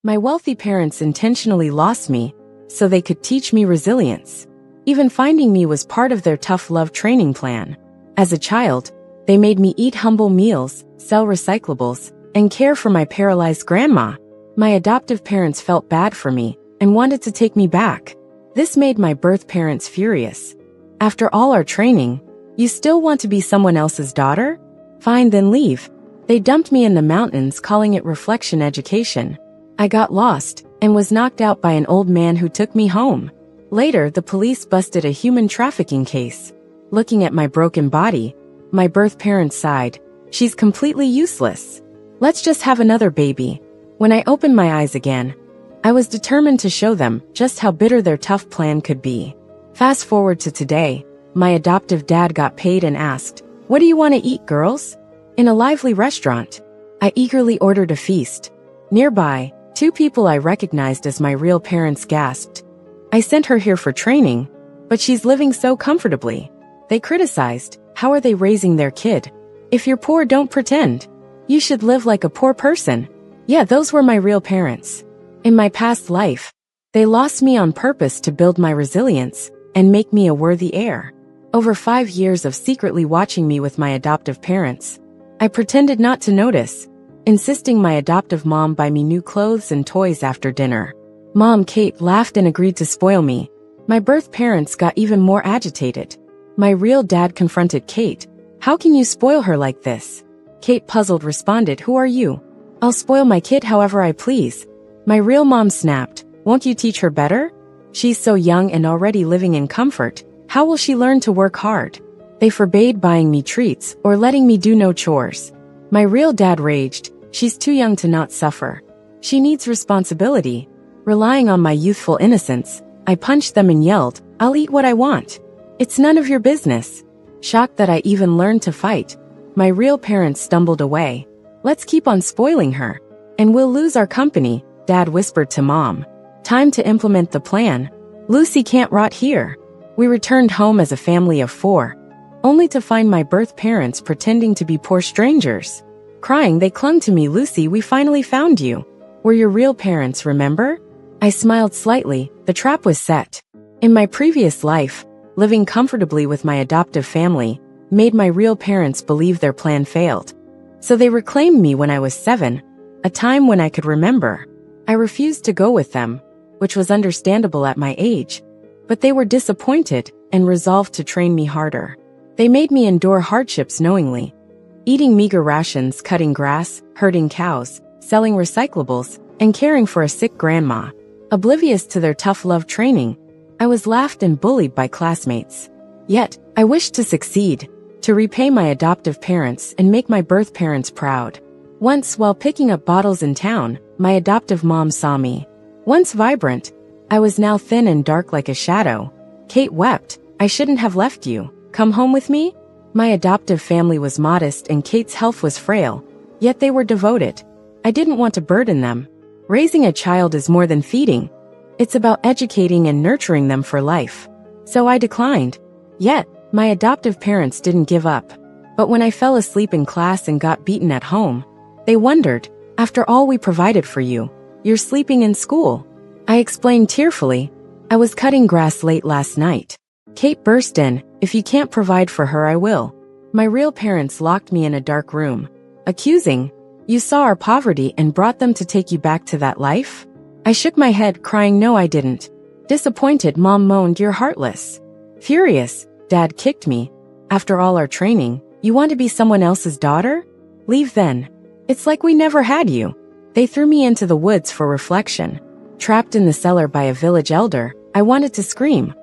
My wealthy parents intentionally lost me so they could teach me resilience. Even finding me was part of their tough love training plan. As a child, they made me eat humble meals, sell recyclables, and care for my paralyzed grandma. My adoptive parents felt bad for me and wanted to take me back. This made my birth parents furious. After all our training, you still want to be someone else's daughter? Fine, then leave. They dumped me in the mountains, calling it reflection education. I got lost and was knocked out by an old man who took me home. Later, the police busted a human trafficking case. Looking at my broken body, my birth parents sighed. She's completely useless. Let's just have another baby. When I opened my eyes again, I was determined to show them just how bitter their tough plan could be. Fast forward to today, my adoptive dad got paid and asked, "What do you want to eat, girls?" In a lively restaurant, I eagerly ordered a feast. Nearby, two people I recognized as my real parents gasped. I sent her here for training, but she's living so comfortably. They criticized, how are they raising their kid? If you're poor, don't pretend. You should live like a poor person. Yeah, those were my real parents. In my past life, they lost me on purpose to build my resilience and make me a worthy heir. Over 5 years of secretly watching me with my adoptive parents, I pretended not to notice, insisting my adoptive mom buy me new clothes and toys after dinner. Mom, Kate, laughed and agreed to spoil me. My birth parents got even more agitated. My real dad confronted Kate. How can you spoil her like this? Kate, puzzled, responded, who are you? I'll spoil my kid however I please. My real mom snapped, won't you teach her better? She's so young and already living in comfort. How will she learn to work hard? They forbade buying me treats or letting me do no chores. My real dad raged, she's too young to not suffer. She needs responsibility. Relying on my youthful innocence, I punched them and yelled, I'll eat what I want. It's none of your business. Shocked that I even learned to fight, my real parents stumbled away. Let's keep on spoiling her, and we'll lose our company, Dad whispered to Mom. Time to implement the plan. Lucy can't rot here. We returned home as a family of 4, only to find my birth parents pretending to be poor strangers. Crying, they clung to me. Lucy, we finally found you. We're your real parents, remember? I smiled slightly. The trap was set. In my previous life, living comfortably with my adoptive family made my real parents believe their plan failed. So they reclaimed me when I was 7, a time when I could remember. I refused to go with them, which was understandable at my age, but they were disappointed and resolved to train me harder. They made me endure hardships knowingly. Eating meager rations, cutting grass, herding cows, selling recyclables, and caring for a sick grandma. Oblivious to their tough love training, I was laughed and bullied by classmates. Yet, I wished to succeed, to repay my adoptive parents and make my birth parents proud. Once, while picking up bottles in town, my adoptive mom saw me. Once vibrant, I was now thin and dark like a shadow. Kate wept, I shouldn't have left you. Come home with me? My adoptive family was modest and Kate's health was frail, yet they were devoted. I didn't want to burden them. Raising a child is more than feeding. It's about educating and nurturing them for life. So I declined. Yet, my adoptive parents didn't give up. But when I fell asleep in class and got beaten at home, they wondered, after all we provided for you, you're sleeping in school. I explained tearfully, I was cutting grass late last night. Kate burst in, if you can't provide for her, I will. My real parents locked me in a dark room, accusing, you saw our poverty and brought them to take you back to that life? I shook my head, crying, no, I didn't. Disappointed, Mom moaned, you're heartless. Furious, Dad kicked me. After all our training, you want to be someone else's daughter? Leave then. It's like we never had you. They threw me into the woods for reflection. Trapped in the cellar by a village elder, I wanted to scream.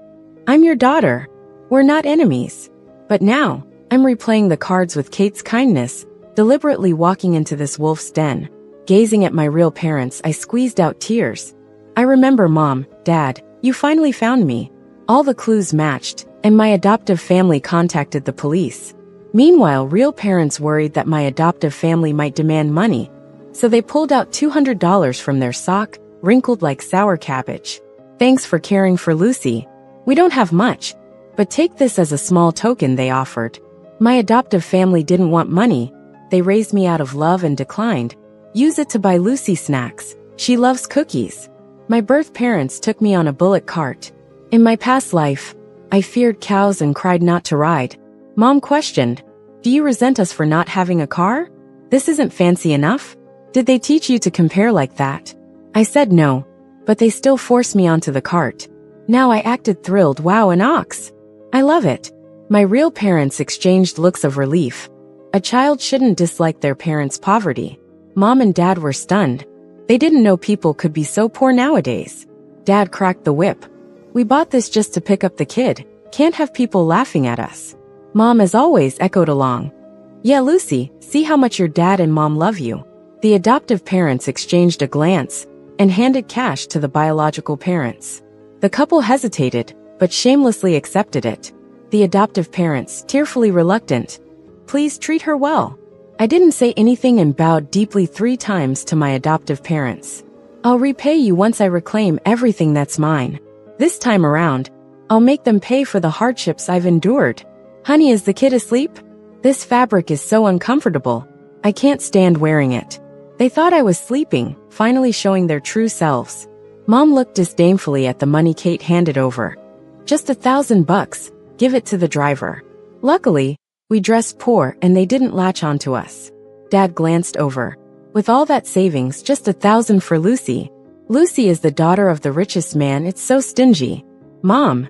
I'm your daughter. We're not enemies. But now, I'm replaying the cards with Kate's kindness, deliberately walking into this wolf's den. Gazing at my real parents, I squeezed out tears. I remember, Mom, Dad, you finally found me. All the clues matched, and my adoptive family contacted the police. Meanwhile, real parents worried that my adoptive family might demand money, so they pulled out $200 from their sock, wrinkled like sour cabbage. Thanks for caring for Lucy. We don't have much, but take this as a small token, they offered. My adoptive family didn't want money. They raised me out of love and declined. Use it to buy Lucy snacks. She loves cookies. My birth parents took me on a bullock cart. In my past life, I feared cows and cried not to ride. Mom questioned, "Do you resent us for not having a car? This isn't fancy enough? Did they teach you to compare like that?" I said no, but they still forced me onto the cart. Now I acted thrilled. Wow, an ox. I love it. My real parents exchanged looks of relief. A child shouldn't dislike their parents' poverty. Mom and Dad were stunned. They didn't know people could be so poor nowadays. Dad cracked the whip. "We bought this just to pick up the kid. Can't have people laughing at us." Mom, as always, echoed along. "Yeah, Lucy, see how much your dad and mom love you." The adoptive parents exchanged a glance and handed cash to the biological parents. The couple hesitated, but shamelessly accepted it. The adoptive parents, tearfully reluctant, "Please treat her well." I didn't say anything and bowed deeply 3 times to my adoptive parents. "I'll repay you once I reclaim everything that's mine. This time around, I'll make them pay for the hardships I've endured." "Honey, is the kid asleep? This fabric is so uncomfortable. I can't stand wearing it." They thought I was sleeping, finally showing their true selves. Mom looked disdainfully at the money Kate handed over. "Just $1,000, give it to the driver." Luckily, we dressed poor and they didn't latch onto us. Dad glanced over. "With all that savings, just $1,000 for Lucy. Lucy is the daughter of the richest man, it's so stingy." "Mom."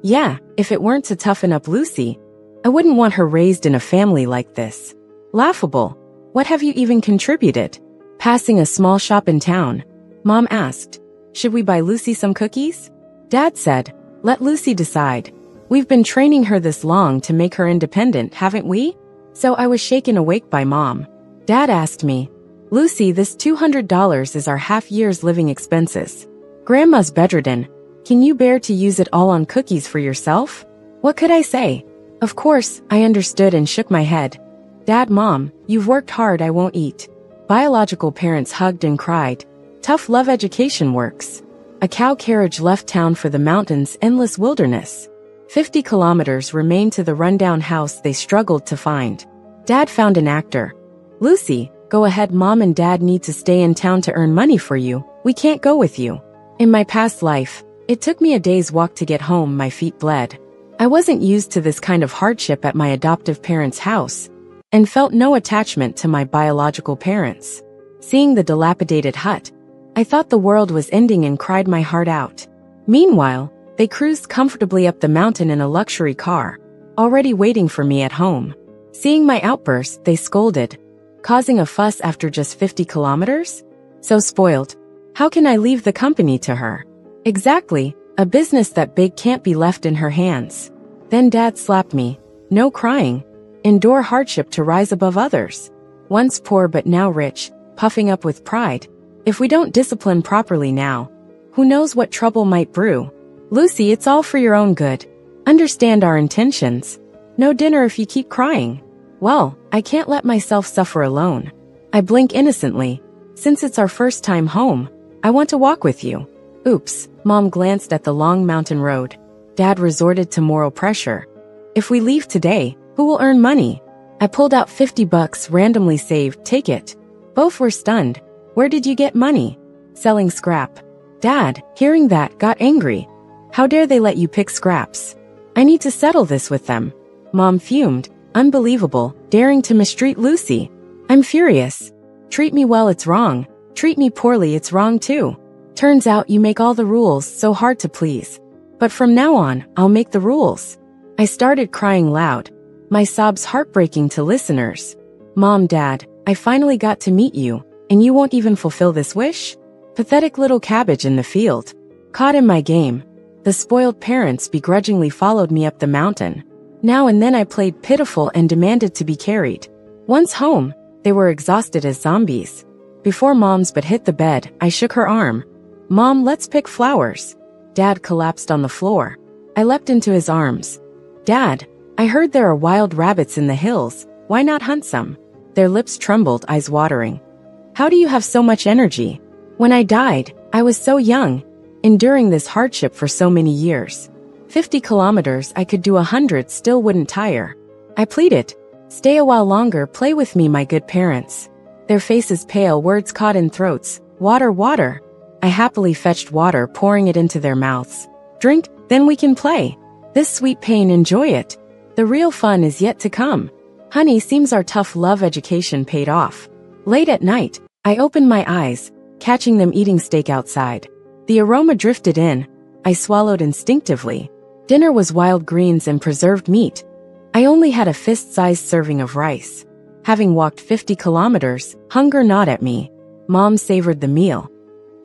"Yeah, if it weren't to toughen up Lucy, I wouldn't want her raised in a family like this." "Laughable. What have you even contributed?" Passing a small shop in town, Mom asked, "Should we buy Lucy some cookies?" Dad said, "Let Lucy decide. We've been training her this long to make her independent, haven't we?" So I was shaken awake by Mom. Dad asked me, "Lucy, this $200 is our half-year's living expenses. Grandma's bedridden. Can you bear to use it all on cookies for yourself?" What could I say? Of course, I understood and shook my head. "Dad, Mom, you've worked hard, I won't eat." Biological parents hugged and cried. Tough love education works. A cow carriage left town for the mountains' endless wilderness. 50 kilometers remained to the rundown house they struggled to find. Dad found an actor. "Lucy, go ahead, Mom and Dad need to stay in town to earn money for you. We can't go with you." In my past life, it took me a day's walk to get home, my feet bled. I wasn't used to this kind of hardship at my adoptive parents' house, and felt no attachment to my biological parents. Seeing the dilapidated hut, I thought the world was ending and cried my heart out. Meanwhile, they cruised comfortably up the mountain in a luxury car, already waiting for me at home. Seeing my outburst, they scolded. Causing a fuss after just 50 kilometers? So spoiled. How can I leave the company to her? Exactly, a business that big can't be left in her hands. Then Dad slapped me. "No crying. Endure hardship to rise above others." Once poor but now rich, puffing up with pride. If we don't discipline properly now, who knows what trouble might brew? "Lucy, it's all for your own good. Understand our intentions. No dinner if you keep crying." Well, I can't let myself suffer alone. I blink innocently. "Since it's our first time home, I want to walk with you." Oops, Mom glanced at the long mountain road. Dad resorted to moral pressure. "If we leave today, who will earn money?" I pulled out $50 randomly saved. "Take it." Both were stunned. "Where did you get money?" "Selling scrap." Dad, hearing that, got angry. "How dare they let you pick scraps? I need to settle this with them." Mom fumed. "Unbelievable, daring to mistreat Lucy." I'm furious. "Treat me well, it's wrong. Treat me poorly, it's wrong too. Turns out you make all the rules, so hard to please. But from now on, I'll make the rules." I started crying loud, my sobs heartbreaking to listeners. "Mom, Dad, I finally got to meet you, and you won't even fulfill this wish?" Pathetic little cabbage in the field. Caught in my game. The spoiled parents begrudgingly followed me up the mountain. Now and then I played pitiful and demanded to be carried. Once home, they were exhausted as zombies. Before Mom's but hit the bed, I shook her arm. "Mom, let's pick flowers." Dad collapsed on the floor. I leapt into his arms. "Dad, I heard there are wild rabbits in the hills. Why not hunt some?" Their lips trembled, eyes watering. "How do you have so much energy?" "When I died, I was so young, enduring this hardship for so many years. 50 kilometers, I could do 100, still wouldn't tire." I pleaded. "Stay a while longer, play with me, my good parents." Their faces pale, words caught in throats. Water, water. I happily fetched water, pouring it into their mouths. Drink, then we can play. This sweet pain, enjoy it. The real fun is yet to come. Honey, seems our tough love education paid off. Late at night, I opened my eyes, catching them eating steak outside. The aroma drifted in. I swallowed instinctively. Dinner was wild greens and preserved meat. I only had a fist-sized serving of rice. Having walked 50 kilometers, hunger gnawed at me. Mom savored the meal.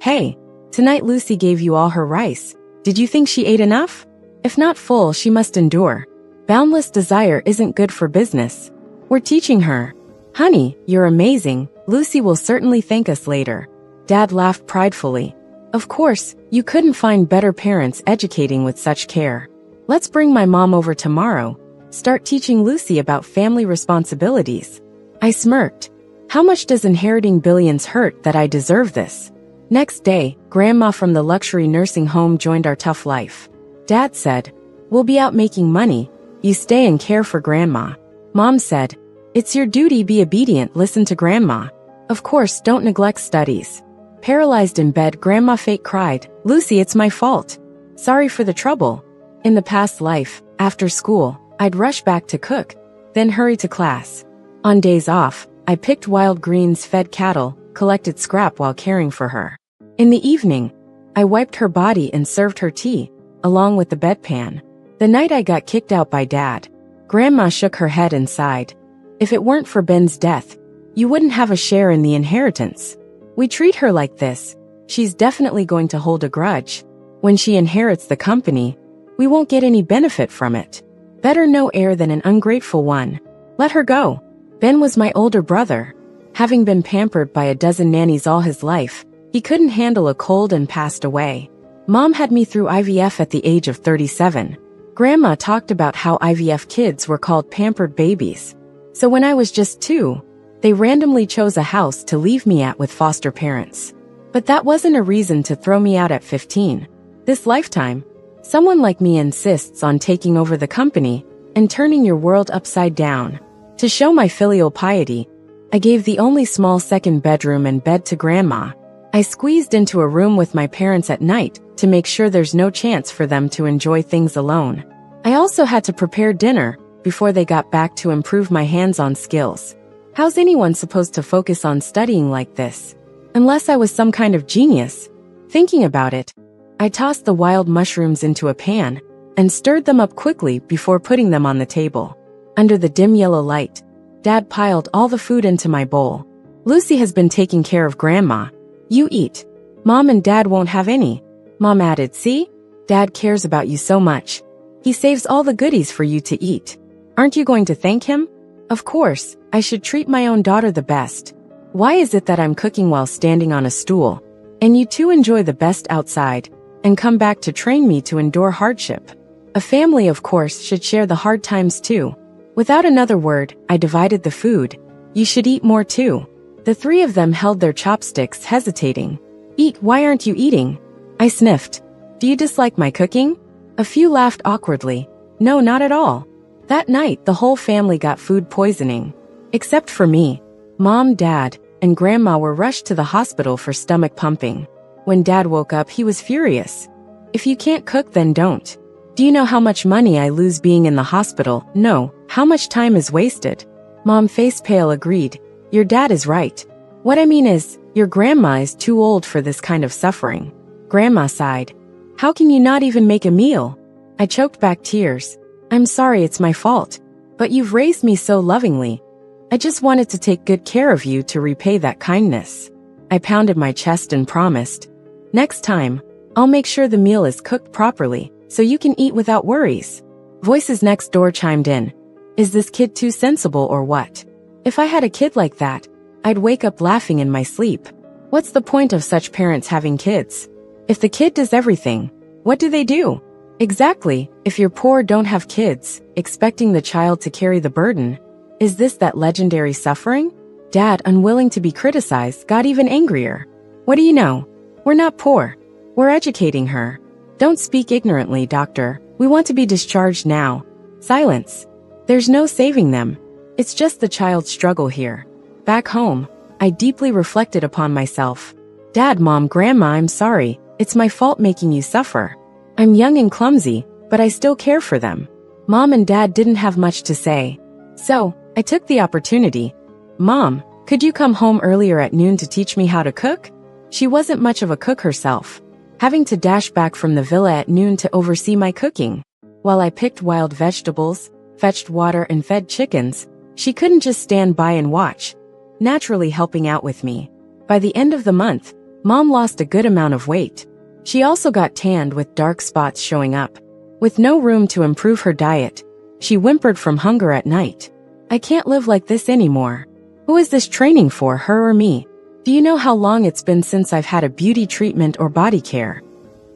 Hey, tonight Lucy gave you all her rice. Did you think she ate enough? If not full, she must endure. Boundless desire isn't good for business. We're teaching her. Honey, you're amazing. Lucy will certainly thank us later. Dad laughed pridefully. Of course, you couldn't find better parents educating with such care. Let's bring my mom over tomorrow. Start teaching Lucy about family responsibilities. I smirked. How much does inheriting billions hurt that I deserve this? Next day, Grandma from the luxury nursing home joined our tough life. Dad said, we'll be out making money. You stay and care for Grandma. Mom said, it's your duty, be obedient, listen to Grandma. Of course, don't neglect studies. Paralyzed in bed, Grandma fake cried, Lucy, it's my fault. Sorry for the trouble. In the past life, after school, I'd rush back to cook, then hurry to class. On days off, I picked wild greens, fed cattle, collected scrap while caring for her. In the evening, I wiped her body and served her tea, along with the bedpan. The night I got kicked out by Dad, Grandma shook her head and sighed. If it weren't for Ben's death, you wouldn't have a share in the inheritance. We treat her like this, she's definitely going to hold a grudge. When she inherits the company, we won't get any benefit from it. Better no heir than an ungrateful one. Let her go. Ben was my older brother. Having been pampered by a dozen nannies all his life, he couldn't handle a cold and passed away. Mom had me through IVF at the age of 37. Grandma talked about how IVF kids were called pampered babies. So when I was just 2, they randomly chose a house to leave me at with foster parents. But that wasn't a reason to throw me out at 15. This lifetime, someone like me insists on taking over the company and turning your world upside down. To show my filial piety, I gave the only small second bedroom and bed to Grandma. I squeezed into a room with my parents at night to make sure there's no chance for them to enjoy things alone. I also had to prepare dinner before they got back to improve my hands-on skills. How's anyone supposed to focus on studying like this? Unless I was some kind of genius. Thinking about it, I tossed the wild mushrooms into a pan and stirred them up quickly before putting them on the table. Under the dim yellow light, Dad piled all the food into my bowl. Lucy has been taking care of Grandma. You eat. Mom and Dad won't have any. Mom added, see? Dad cares about you so much. He saves all the goodies for you to eat. Aren't you going to thank him? Of course, I should treat my own daughter the best. Why is it that I'm cooking while standing on a stool? And you two enjoy the best outside, and come back to train me to endure hardship. A family, of course, should share the hard times too. Without another word, I divided the food. You should eat more too. The 3 of them held their chopsticks, hesitating. Eat, why aren't you eating? I sniffed. Do you dislike my cooking? A few laughed awkwardly. No, not at all. That night, the whole family got food poisoning. Except for me. Mom, Dad, and Grandma were rushed to the hospital for stomach pumping. When Dad woke up, he was furious. If you can't cook, then don't. Do you know how much money I lose being in the hospital? No, how much time is wasted? Mom, face pale, agreed. Your dad is right. What I mean is, your grandma is too old for this kind of suffering. Grandma sighed. How can you not even make a meal? I choked back tears. I'm sorry, it's my fault. But you've raised me so lovingly. I just wanted to take good care of you to repay that kindness. I pounded my chest and promised. Next time, I'll make sure the meal is cooked properly, so you can eat without worries. Voices next door chimed in. Is this kid too sensible or what? If I had a kid like that, I'd wake up laughing in my sleep. What's the point of such parents having kids? If the kid does everything, what do they do? Exactly, if you're poor, don't have kids, expecting the child to carry the burden. Is this that legendary suffering? Dad, unwilling to be criticized, got even angrier. What do you know? We're not poor. We're educating her. Don't speak ignorantly, doctor. We want to be discharged now. Silence. There's no saving them. It's just the child's struggle here. Back home, I deeply reflected upon myself. Dad, Mom, Grandma, I'm sorry. It's my fault making you suffer. I'm young and clumsy, but I still care for them. Mom and Dad didn't have much to say. So, I took the opportunity. Mom, could you come home earlier at noon to teach me how to cook? She wasn't much of a cook herself, having to dash back from the villa at noon to oversee my cooking. While I picked wild vegetables, fetched water and fed chickens, she couldn't just stand by and watch, naturally helping out with me. By the end of the month, Mom lost a good amount of weight. She also got tanned with dark spots showing up. With no room to improve her diet, she whimpered from hunger at night. I can't live like this anymore. Who is this training for, her or me? Do you know how long it's been since I've had a beauty treatment or body care?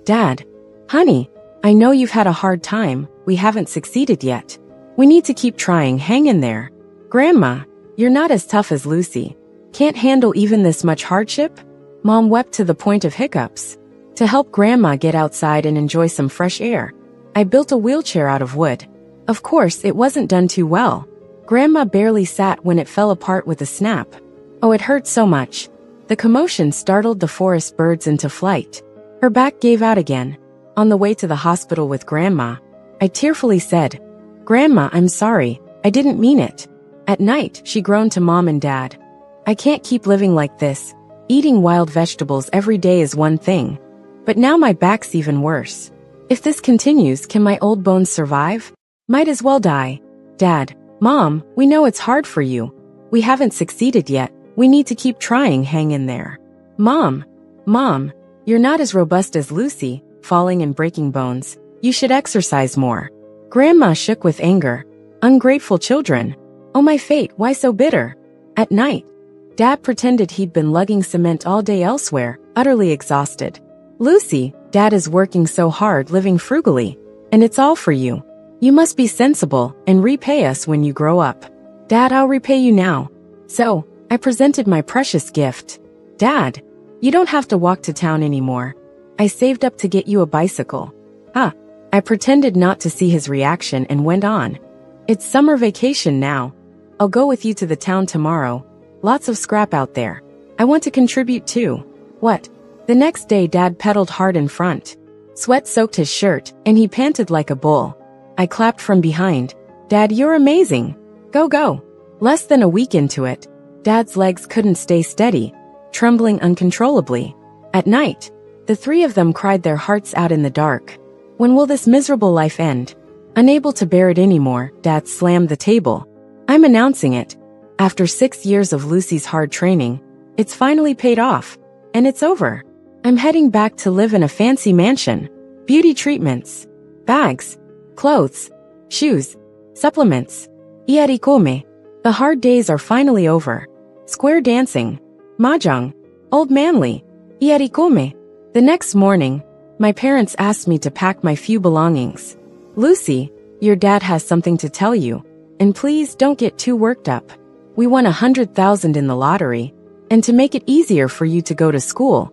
Dad. Honey, I know you've had a hard time, we haven't succeeded yet. We need to keep trying, hang in there. Grandma, you're not as tough as Lucy. Can't handle even this much hardship? Mom wept to the point of hiccups. To help Grandma get outside and enjoy some fresh air, I built a wheelchair out of wood. Of course, it wasn't done too well. Grandma barely sat when it fell apart with a snap. Oh, it hurt so much. The commotion startled the forest birds into flight. Her back gave out again. On the way to the hospital with Grandma, I tearfully said, Grandma, I'm sorry, I didn't mean it. At night, she groaned to Mom and Dad. I can't keep living like this. Eating wild vegetables every day is one thing. But now my back's even worse. If this continues, can my old bones survive? Might as well die. Dad, Mom, we know it's hard for you. We haven't succeeded yet. We need to keep trying, hang in there. Mom, you're not as robust as Lucy, falling and breaking bones. You should exercise more. Grandma shook with anger. Ungrateful children. Oh my fate, why so bitter? At night, Dad pretended he'd been lugging cement all day elsewhere, utterly exhausted. Lucy, Dad is working so hard, living frugally. And it's all for you. You must be sensible and repay us when you grow up. Dad, I'll repay you now. So, I presented my precious gift. Dad, you don't have to walk to town anymore. I saved up to get you a bicycle. I pretended not to see his reaction and went on. It's summer vacation now. I'll go with you to the town tomorrow. Lots of scrap out there. I want to contribute too. What? The next day Dad pedaled hard in front. Sweat soaked his shirt, and he panted like a bull. I clapped from behind. Dad, you're amazing. Go, go. Less than a week into it, Dad's legs couldn't stay steady, trembling uncontrollably. At night, the three of them cried their hearts out in the dark. When will this miserable life end? Unable to bear it anymore, Dad slammed the table. I'm announcing it. After 6 years of Lucy's hard training, it's finally paid off. And it's over. I'm heading back to live in a fancy mansion. Beauty treatments, bags, clothes, shoes, supplements. Iarikome. The hard days are finally over. Square dancing, mahjong, old manly. Iarikome. The next morning, my parents asked me to pack my few belongings. Lucy, your dad has something to tell you. And please don't get too worked up. We won 100,000 in the lottery. And to make it easier for you to go to school,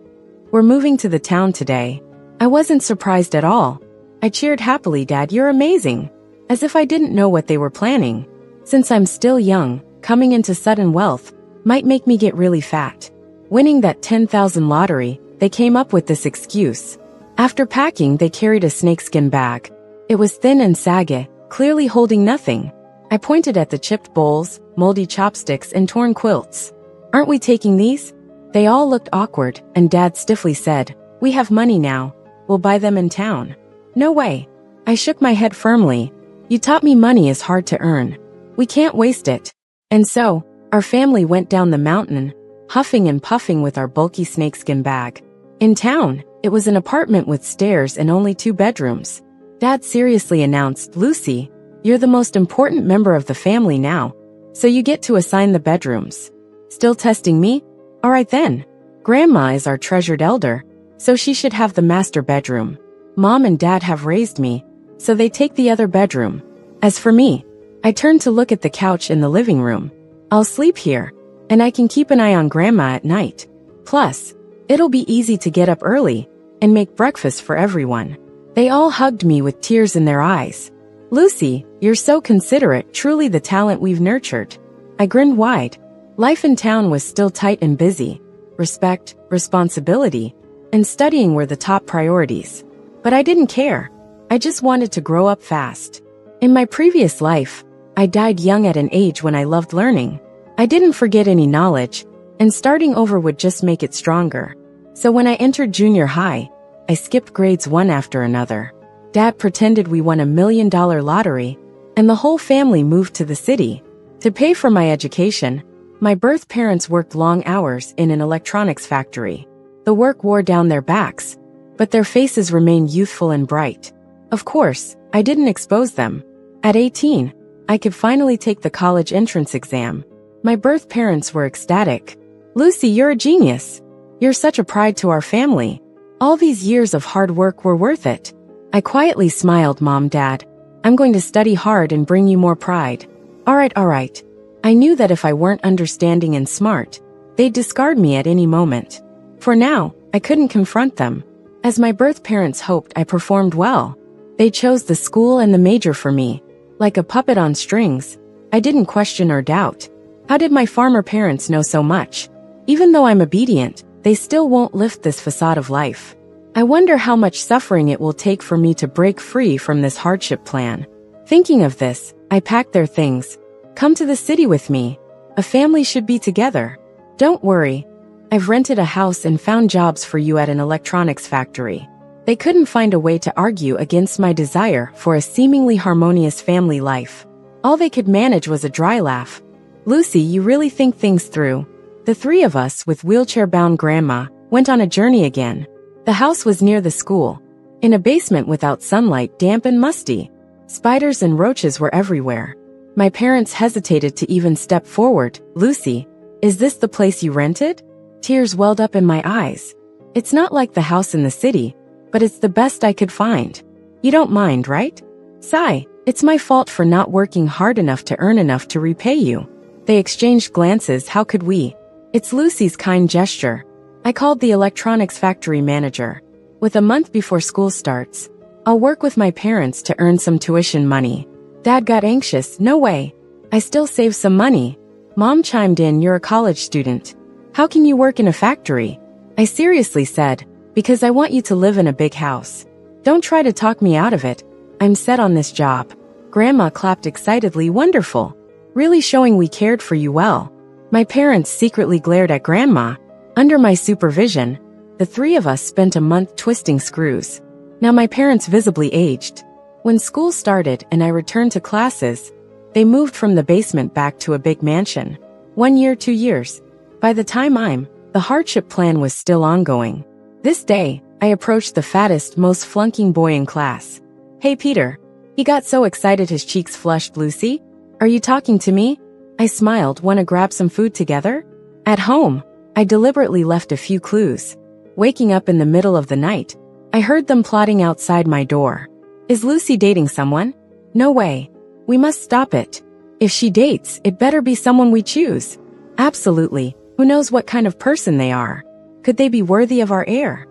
we're moving to the town today. I wasn't surprised at all. I cheered happily. Dad, you're amazing. As if I didn't know what they were planning. Since I'm still young, coming into sudden wealth might make me get really fat. Winning that 10,000 lottery, they came up with this excuse. After packing, they carried a snakeskin bag. It was thin and saggy, clearly holding nothing. I pointed at the chipped bowls, moldy chopsticks, and torn quilts. Aren't we taking these? They all looked awkward, and Dad stiffly said, We have money now. We'll buy them in town. No way. I shook my head firmly. You taught me money is hard to earn. We can't waste it. And so, our family went down the mountain, huffing and puffing with our bulky snakeskin bag. In town, it was an apartment with stairs and only 2 bedrooms. Dad seriously announced, Lucy, you're the most important member of the family now, so you get to assign the bedrooms. Still testing me? All right then. Grandma is our treasured elder, so she should have the master bedroom. Mom and Dad have raised me, so they take the other bedroom. As for me, I turned to look at the couch in the living room. I'll sleep here, and I can keep an eye on Grandma at night. Plus, it'll be easy to get up early and make breakfast for everyone. They all hugged me with tears in their eyes. Lucy, you're so considerate, truly the talent we've nurtured. I grinned wide. Life in town was still tight and busy. respect, responsibility, and studying were the top priorities. But I didn't care. I just wanted to grow up fast. In my previous life, I died young at an age when I loved learning. I didn't forget any knowledge, and starting over would just make it stronger. So when I entered junior high, I skipped grades one after another. Dad pretended we won $1 million lottery, and the whole family moved to the city. To pay for my education, my birth parents worked long hours in an electronics factory. The work wore down their backs, but their faces remained youthful and bright. Of course, I didn't expose them. At 18, I could finally take the college entrance exam. My birth parents were ecstatic. "Lucy, you're a genius. You're such a pride to our family. All these years of hard work were worth it." I quietly smiled. "Mom, Dad, I'm going to study hard and bring you more pride." All right. I knew that if I weren't understanding and smart, they'd discard me at any moment. For now, I couldn't confront them. As my birth parents hoped, I performed well. They chose the school and the major for me. Like a puppet on strings, I didn't question or doubt. How did my farmer parents know so much? Even though I'm obedient, they still won't lift this facade of life. I wonder how much suffering it will take for me to break free from this hardship plan. Thinking of this, I packed their things. "Come to the city with me. A family should be together. Don't worry. I've rented a house and found jobs for you at an electronics factory." They couldn't find a way to argue against my desire for a seemingly harmonious family life. All they could manage was a dry laugh. "Lucy, you really think things through." The three of us, with wheelchair-bound Grandma, went on a journey again. The house was near the school, in a basement without sunlight, damp and musty. Spiders and roaches were everywhere. My parents hesitated to even step forward. "Lucy, is this the place you rented?" Tears welled up in my eyes. "It's not like the house in the city, but it's the best I could find. You don't mind, right?" Sigh. "It's my fault for not working hard enough to earn enough to repay you." They exchanged glances. How could we? It's Lucy's kind gesture. I called the electronics factory manager. "With a month before school starts, I'll work with my parents to earn some tuition money." Dad got anxious. "No way. I still save some money." Mom chimed in. "You're a college student. How can you work in a factory?" I seriously said, "Because I want you to live in a big house. Don't try to talk me out of it. I'm set on this job." Grandma clapped excitedly. "Wonderful. Really showing we cared for you well." My parents secretly glared at Grandma. Under my supervision, the three of us spent a month twisting screws. Now my parents visibly aged. When school started and I returned to classes, they moved from the basement back to a big mansion. 1 year, 2 years. By the time the hardship plan was still ongoing. This day, I approached the fattest, most flunking boy in class. "Hey, Peter." He got so excited his cheeks flushed. "Lucy, are you talking to me?" I smiled. "Want to grab some food together?" At home, I deliberately left a few clues. Waking up in the middle of the night, I heard them plotting outside my door. "Is Lucy dating someone?" "No way. We must stop it. If she dates, it better be someone we choose." "Absolutely. Who knows what kind of person they are? Could they be worthy of our heir?"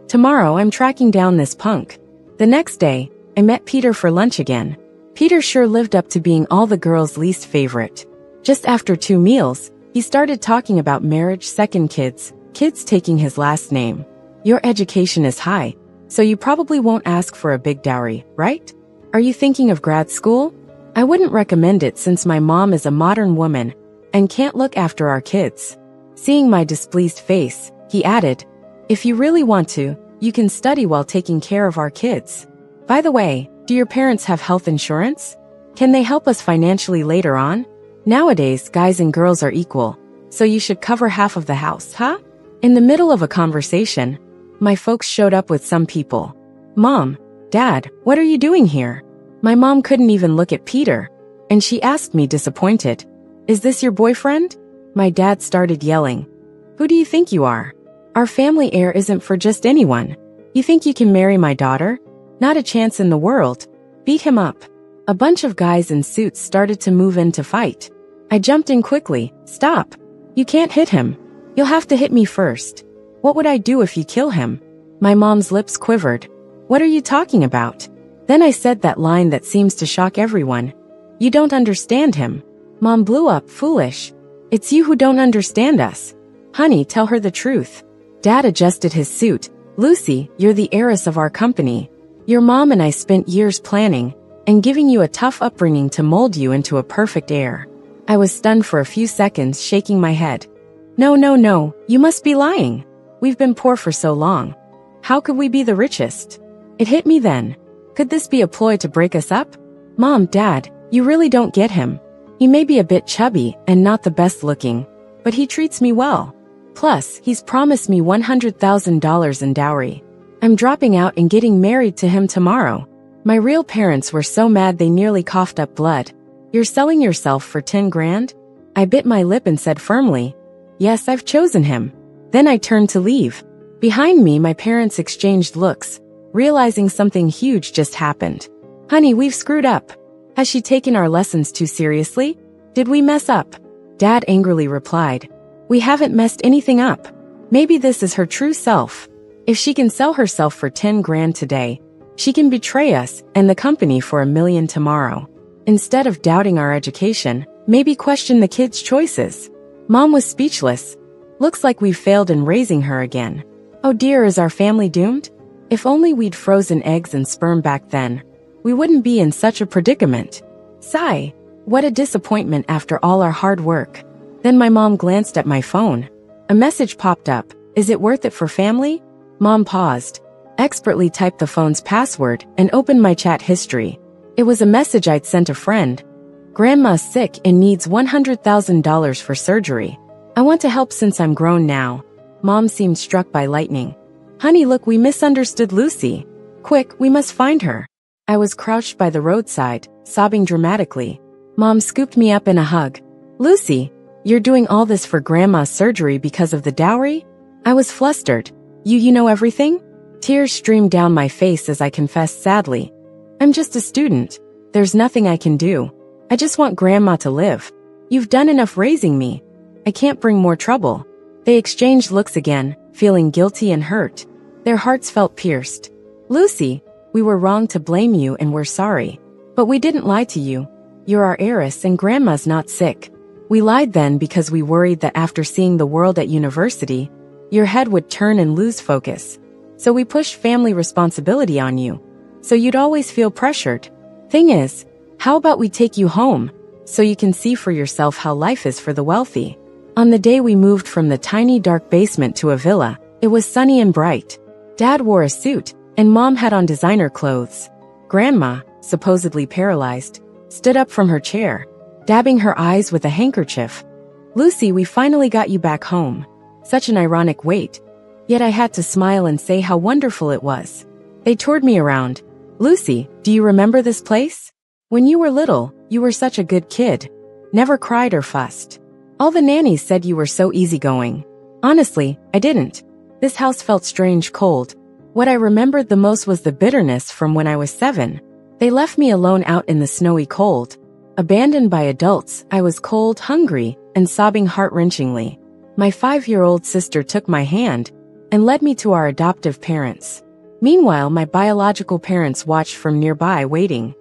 "Tomorrow I'm tracking down this punk." The next day, I met Peter for lunch again. Peter sure lived up to being all the girls' least favorite. Just after 2 meals, he started talking about marriage, second kids taking his last name. "Your education is high, so you probably won't ask for a big dowry, right? Are you thinking of grad school?" I wouldn't recommend it since my mom is a modern woman and can't look after our kids. Seeing my displeased face, he added, "If you really want to, you can study while taking care of our kids. By the way, do your parents have health insurance? Can they help us financially later on? Nowadays, guys and girls are equal, so you should cover half of the house, huh?" In the middle of a conversation, my folks showed up with some people. "Mom, Dad, what are you doing here?" My mom couldn't even look at Peter, and she asked me disappointed, "Is this your boyfriend?" My dad started yelling, "Who do you think you are? Our family heir isn't for just anyone. You think you can marry my daughter? Not a chance in the world. Beat him up." A bunch of guys in suits started to move in to fight. I jumped in quickly. "Stop. You can't hit him. You'll have to hit me first." "What would I do if you kill him?" My mom's lips quivered. "What are you talking about?" Then I said that line that seems to shock everyone. "You don't understand him." Mom blew up. "Foolish. It's you who don't understand us. Honey, tell her the truth. Dad adjusted his suit. Lucy, you're the heiress of our company. Your mom and I spent years planning and giving you a tough upbringing to mold you into a perfect heir. I was stunned for a few seconds, shaking my head. No, no, no, you must be lying. We've been poor for so long. How could we be the richest? It hit me then. Could this be a ploy to break us up? Mom, Dad, you really don't get him. He may be a bit chubby and not the best looking, but he treats me well. Plus, he's promised me $100,000 in dowry. I'm dropping out and getting married to him tomorrow. My real parents were so mad they nearly coughed up blood. You're selling yourself for 10 grand? I bit my lip and said firmly, yes, I've chosen him. Then I turned to leave. Behind me, my parents exchanged looks, realizing something huge just happened. Honey, we've screwed up. Has she taken our lessons too seriously? Did we mess up? Dad angrily replied, we haven't messed anything up. Maybe this is her true self. If she can sell herself for 10 grand today, she can betray us and the company for $1 million tomorrow. Instead of doubting our education, maybe question the kids' choices. Mom was speechless. Looks like we've failed in raising her again. Oh dear, is our family doomed? If only we'd frozen eggs and sperm back then, we wouldn't be in such a predicament. Sigh. What a disappointment after all our hard work. Then my mom glanced at my phone. A message popped up. Is it worth it for family? Mom paused, expertly typed the phone's password, and opened my chat history. It was a message I'd sent a friend. Grandma's sick and needs $100,000 for surgery. I want to help since I'm grown now. Mom seemed struck by lightning. Honey, look, we misunderstood Lucy. Quick, we must find her. I was crouched by the roadside, sobbing dramatically. Mom scooped me up in a hug. Lucy, you're doing all this for Grandma's surgery because of the dowry? I was flustered. You know everything? Tears streamed down my face as I confessed sadly. I'm just a student. There's nothing I can do. I just want Grandma to live. You've done enough raising me. I can't bring more trouble. They exchanged looks again, feeling guilty and hurt. Their hearts felt pierced. Lucy, we were wrong to blame you and we're sorry. But we didn't lie to you. You're our heiress and Grandma's not sick. We lied then because we worried that after seeing the world at university, your head would turn and lose focus. So we pushed family responsibility on you, so you'd always feel pressured. Thing is, how about we take you home, so you can see for yourself how life is for the wealthy? On the day we moved from the tiny dark basement to a villa, it was sunny and bright. Dad wore a suit, and Mom had on designer clothes. Grandma, supposedly paralyzed, stood up from her chair, dabbing her eyes with a handkerchief. Lucy, we finally got you back home. Such an ironic wait. Yet I had to smile and say how wonderful it was. They toured me around. Lucy, do you remember this place? When you were little, you were such a good kid. Never cried or fussed. All the nannies said you were so easygoing. Honestly, I didn't. This house felt strange cold. What I remembered the most was the bitterness from when I was 7. They left me alone out in the snowy cold. Abandoned by adults, I was cold, hungry, and sobbing heart-wrenchingly. My 5-year-old sister took my hand and led me to our adoptive parents. Meanwhile, my biological parents watched from nearby, waiting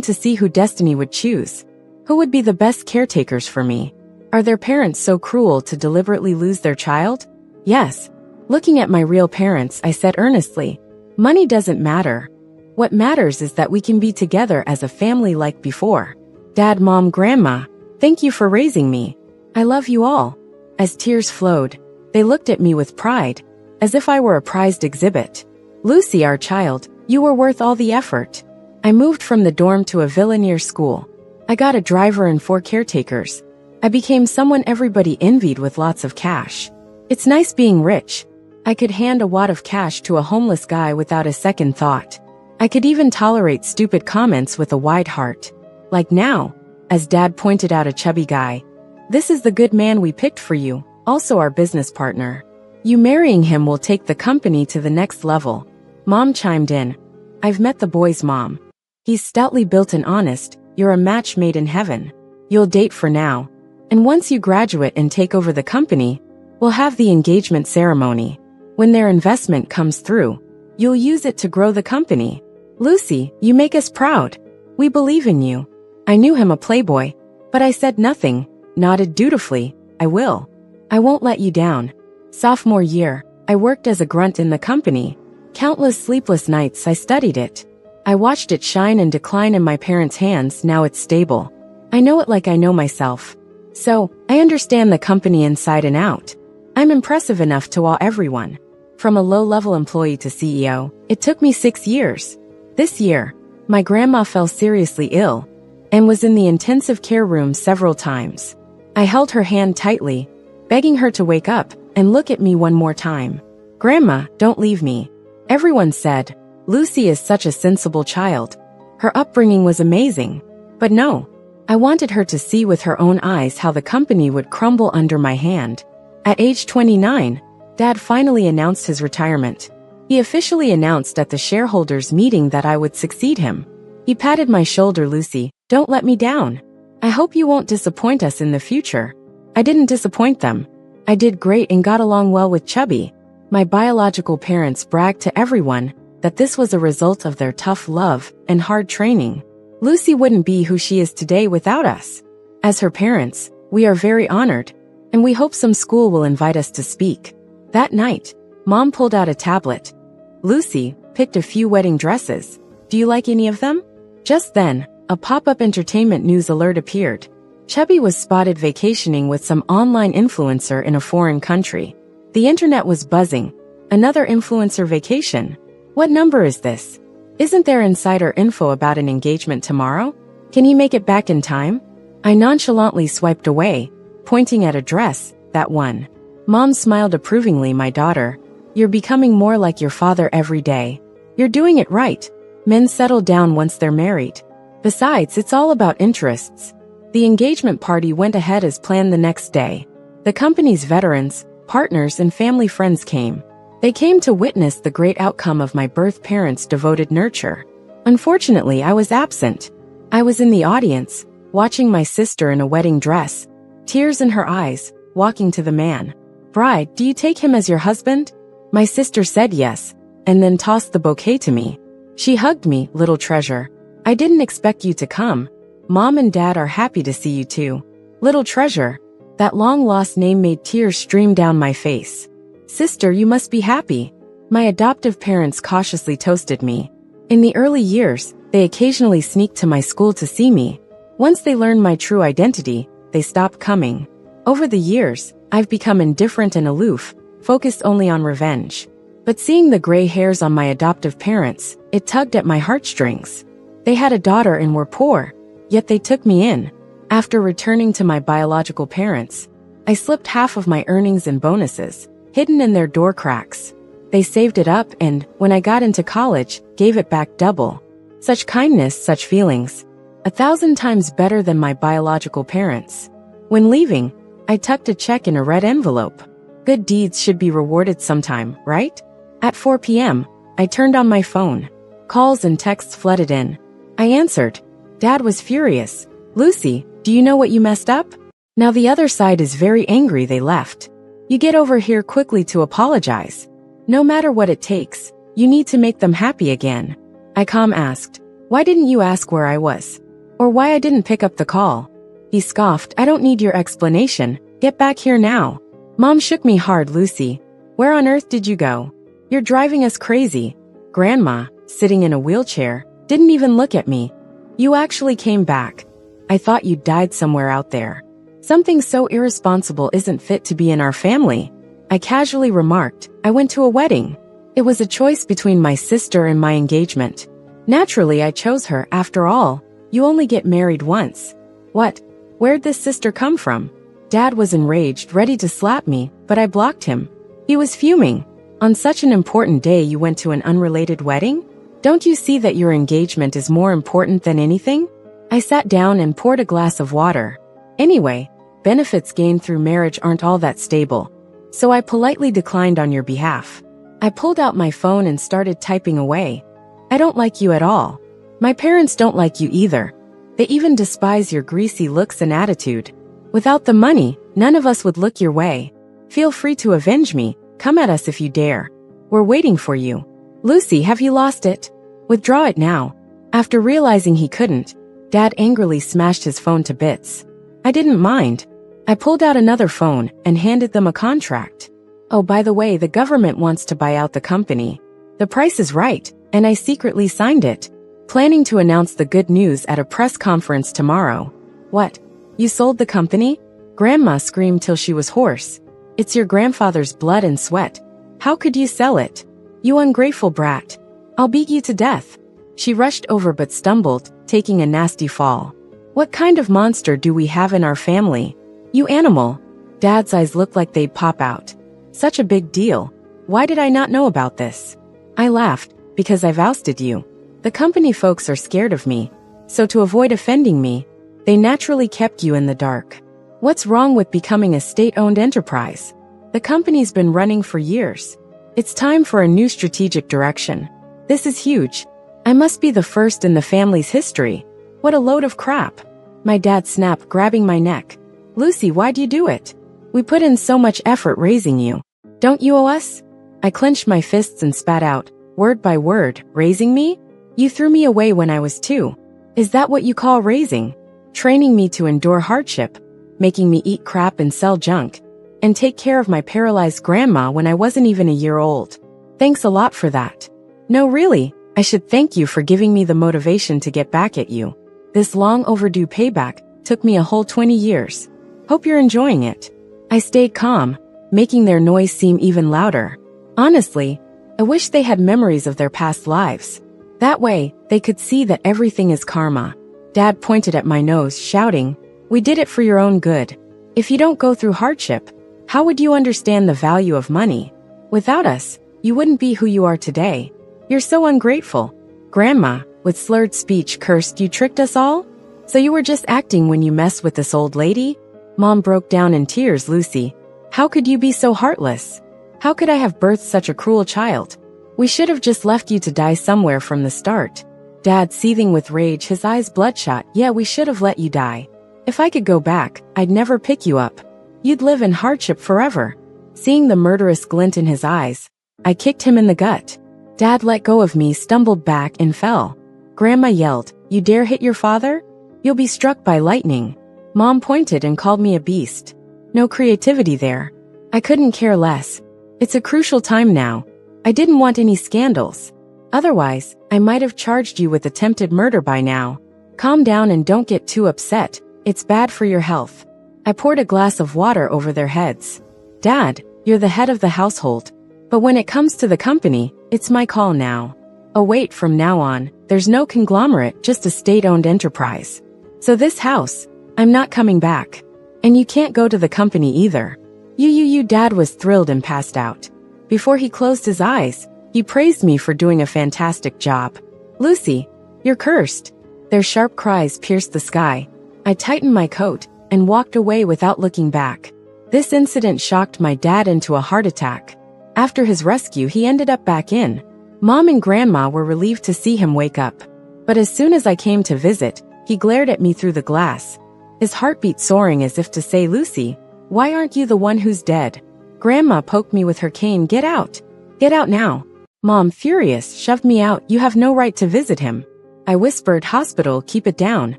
to see who destiny would choose. Who would be the best caretakers for me? Are their parents so cruel to deliberately lose their child? Yes. Looking at my real parents, I said earnestly, money doesn't matter. What matters is that we can be together as a family like before. Dad, Mom, Grandma, thank you for raising me. I love you all. As tears flowed, they looked at me with pride, as if I were a prized exhibit. Lucy, our child, you were worth all the effort. I moved from the dorm to a villa near school. I got a driver and 4 caretakers. I became someone everybody envied with lots of cash. It's nice being rich. I could hand a wad of cash to a homeless guy without a second thought. I could even tolerate stupid comments with a wide heart. Like now, as Dad pointed out a chubby guy. This is the good man we picked for you, also our business partner. You marrying him will take the company to the next level. Mom chimed in. I've met the boy's mom. He's stoutly built and honest. You're a match made in heaven. You'll date for now. And once you graduate and take over the company, we'll have the engagement ceremony. When their investment comes through, you'll use it to grow the company. Lucy, you make us proud. We believe in you. I knew him a playboy, but I said nothing, nodded dutifully. I will. I won't let you down. Sophomore year, I worked as a grunt in the company. Countless sleepless nights I studied it. I watched it shine and decline in my parents' hands. Now it's stable. I know it like I know myself. So, I understand the company inside and out. I'm impressive enough to wow everyone. From a low-level employee to CEO, it took me 6 years. This year, my grandma fell seriously ill and was in the intensive care room several times. I held her hand tightly, begging her to wake up and look at me one more time. Grandma, don't leave me. Everyone said, Lucy is such a sensible child. Her upbringing was amazing. But no, I wanted her to see with her own eyes how the company would crumble under my hand. At age 29, Dad finally announced his retirement. He officially announced at the shareholders' meeting that I would succeed him. He patted my shoulder. Lucy, don't let me down. I hope you won't disappoint us in the future. I didn't disappoint them. I did great and got along well with Chubby. My biological parents bragged to everyone that this was a result of their tough love and hard training. Lucy wouldn't be who she is today without us. As her parents, we are very honored, and we hope some school will invite us to speak. That night, Mom pulled out a tablet. Lucy picked a few wedding dresses. Do you like any of them? Just then, a pop-up entertainment news alert appeared. Chubby was spotted vacationing with some online influencer in a foreign country. The internet was buzzing. Another influencer vacation? What number is this? Isn't there insider info about an engagement tomorrow? Can he make it back in time? I nonchalantly swiped away, pointing at a dress, that one. Mom smiled approvingly. My daughter, you're becoming more like your father every day. You're doing it right. Men settle down once they're married. Besides, it's all about interests. The engagement party went ahead as planned the next day. The company's veterans, partners, and family friends came. They came to witness the great outcome of my birth parents' devoted nurture. Unfortunately, I was absent. I was in the audience, watching my sister in a wedding dress, tears in her eyes, walking to the man. Bride, do you take him as your husband? My sister said yes, and then tossed the bouquet to me. She hugged me. Little treasure. I didn't expect you to come. Mom and Dad are happy to see you too. Little treasure. That long-lost name made tears stream down my face. Sister, you must be happy. My adoptive parents cautiously toasted me. In the early years, they occasionally sneaked to my school to see me. Once they learned my true identity, they stopped coming. Over the years, I've become indifferent and aloof, focused only on revenge. But seeing the gray hairs on my adoptive parents, it tugged at my heartstrings. They had a daughter and were poor, yet they took me in. After returning to my biological parents, I slipped half of my earnings and bonuses, hidden in their door cracks. They saved it up and, when I got into college, gave it back double. Such kindness, such feelings. 1,000 times better than my biological parents. When leaving, I tucked a check in a red envelope. Good deeds should be rewarded sometime, right? At 4 p.m., I turned on my phone. Calls and texts flooded in. I answered. Dad was furious. Lucy, do you know what you messed up? Now the other side is very angry they left. You get over here quickly to apologize. No matter what it takes, you need to make them happy again. I asked, why didn't you ask where I was? Or why I didn't pick up the call? He scoffed, I don't need your explanation. Get back here now. Mom shook me hard. Lucy, where on earth did you go? You're driving us crazy. Grandma, sitting in a wheelchair, didn't even look at me. You actually came back. I thought you died somewhere out there. Something so irresponsible isn't fit to be in our family. I casually remarked, I went to a wedding. It was a choice between my sister and my engagement. Naturally, I chose her. After all, you only get married once. What? Where'd this sister come from? Dad was enraged, ready to slap me, but I blocked him. He was fuming. On such an important day you went to an unrelated wedding? Don't you see that your engagement is more important than anything? I sat down and poured a glass of water. Anyway, benefits gained through marriage aren't all that stable. So I politely declined on your behalf. I pulled out my phone and started typing away. I don't like you at all. My parents don't like you either. They even despise your greasy looks and attitude. Without the money, none of us would look your way. Feel free to avenge me. Come at us if you dare. We're waiting for you. Lucy, have you lost it? Withdraw it now. After realizing he couldn't, Dad angrily smashed his phone to bits. I didn't mind. I pulled out another phone and handed them a contract. Oh, by the way, the government wants to buy out the company. The price is right, and I secretly signed it, planning to announce the good news at a press conference tomorrow. What? You sold the company? Grandma screamed till she was hoarse. It's your grandfather's blood and sweat. How could you sell it? You ungrateful brat. I'll beat you to death. She rushed over but stumbled, taking a nasty fall. What kind of monster do we have in our family? You animal. Dad's eyes looked like they'd pop out. Such a big deal. Why did I not know about this? I laughed, because I've ousted you. The company folks are scared of me, so to avoid offending me, they naturally kept you in the dark. What's wrong with becoming a state-owned enterprise? The company's been running for years. It's time for a new strategic direction. This is huge. I must be the first in the family's history. What a load of crap. My dad snapped, grabbing my neck. Lucy, why'd you do it? We put in so much effort raising you. Don't you owe us? I clenched my fists and spat out, word by word, raising me? You threw me away when I was 2. Is that what you call raising? Training me to endure hardship, making me eat crap and sell junk, and take care of my paralyzed grandma when I wasn't even a year old. Thanks a lot for that. No, really, I should thank you for giving me the motivation to get back at you. This long overdue payback took me a whole 20 years. Hope you're enjoying it. I stayed calm, making their noise seem even louder. Honestly, I wish they had memories of their past lives. That way, they could see that everything is karma. Dad pointed at my nose, shouting, "We did it for your own good. If you don't go through hardship, how would you understand the value of money? Without us, you wouldn't be who you are today. You're so ungrateful." Grandma, with slurred speech, cursed, "You tricked us all? So you were just acting when you messed with this old lady?" Mom broke down in tears. "Lucy, how could you be so heartless? How could I have birthed such a cruel child? We should have just left you to die somewhere from the start." Dad, seething with rage, his eyes bloodshot. "Yeah, we should have let you die. If I could go back, I'd never pick you up. You'd live in hardship forever." Seeing the murderous glint in his eyes, I kicked him in the gut. Dad let go of me, stumbled back, and fell. Grandma yelled, "You dare hit your father? You'll be struck by lightning." Mom pointed and called me a beast. No creativity there. I couldn't care less. It's a crucial time now. I didn't want any scandals. Otherwise, I might have charged you with attempted murder by now. Calm down and don't get too upset. It's bad for your health. I poured a glass of water over their heads. Dad, you're the head of the household. But when it comes to the company, it's my call now. Oh wait, from now on, there's no conglomerate, just a state-owned enterprise. So this house, I'm not coming back. And you can't go to the company either. You. Dad was thrilled and passed out. Before he closed his eyes, he praised me for doing a fantastic job. "Lucy, you're cursed." Their sharp cries pierced the sky. I tightened my coat and walked away without looking back. This incident shocked my dad into a heart attack. After his rescue, he ended up back in. Mom and Grandma were relieved to see him wake up. But as soon as I came to visit, he glared at me through the glass, his heartbeat soaring as if to say, "Lucy, why aren't you the one who's dead?" Grandma poked me with her cane. "Get out. Get out now." Mom, furious, shoved me out. "You have no right to visit him." I whispered, "Hospital, keep it down.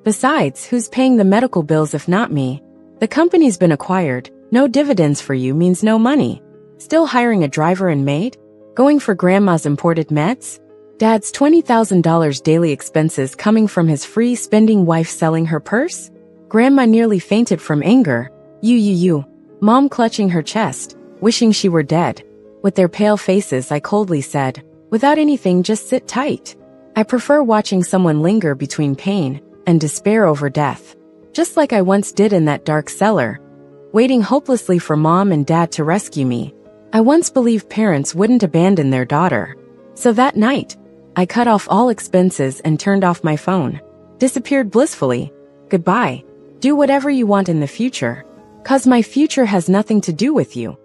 Besides, who's paying the medical bills if not me? The company's been acquired. No dividends for you means no money. Still hiring a driver and maid? Going for Grandma's imported meds? Dad's $20,000 daily expenses coming from his free-spending wife selling her purse?" Grandma nearly fainted from anger. You. Mom clutching her chest, wishing she were dead. With their pale faces, I coldly said, "Without anything, just sit tight. I prefer watching someone linger between pain and despair over death. Just like I once did in that dark cellar, waiting hopelessly for Mom and Dad to rescue me. I once believed parents wouldn't abandon their daughter. So that night, I cut off all expenses and turned off my phone. Disappeared blissfully. Goodbye. Do whatever you want in the future. 'Cause my future has nothing to do with you."